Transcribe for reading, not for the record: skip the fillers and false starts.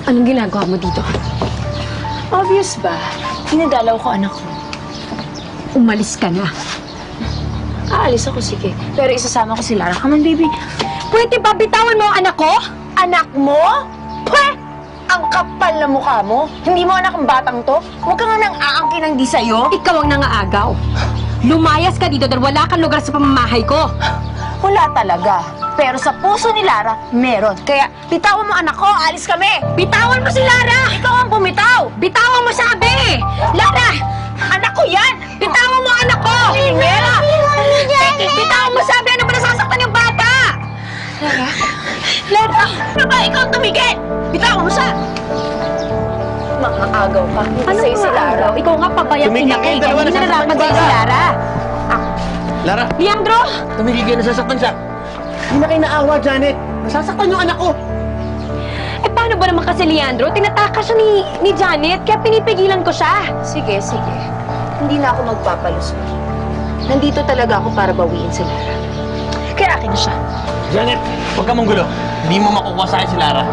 Anong ginagawa mo dito? Obvious ba? Dinadalaw ko anak ko. Umalis ka na. Aalis ako, sige. Pero isasama ko si Lara. Come on, baby. Pwede ba bitawan mo ang anak ko? Anak mo? Pweh! Ang kapal na mukha mo. Hindi mo anak ang batang to. Huwag ka nga nang aangkin ng di sa'yo. Ikaw ang nangaagaw. Lumayas ka dito dahil wala kang lugar sa pamamahay ko. Wala talaga. Pero sa puso ni Lara, meron. Kaya, bitawan mo anak ko, alis kami! Bitawan mo si Lara! Ikaw ang bumitaw! Bitawan mo sabi! Lara! Anak ko yan! Bitawan mo ang anak ko! Lingera! Bitawan mo sabi! Ano ba nasasaktan yung bata? Lara! Ano ba ikaw tumigil? Bitawan mo siya! Mga agaw ka. Hindi Ano sa'yo si Lara. Ikaw nga pabayang Tumigil ina ka kayo eh. dalawa, Hindi na nasasaktan narapat yung sa'yo si bata. Lara. Lara, Leandro! tumigil kayo, nasasaktan siya. Hindi na kayo naawa, Janet. Nasasaktan yung anak ko. Eh paano ba naman kasi Leandro? Tinatakas siya ni Janet, kaya pinipigilan ko siya. Sige, sige. Hindi na ako magpapalusot. Nandito talaga ako para bawiin si Lara. Kaya akin na siya. Janet, huwag ka mong gulo. Hindi mo makukuha sa akin si Lara.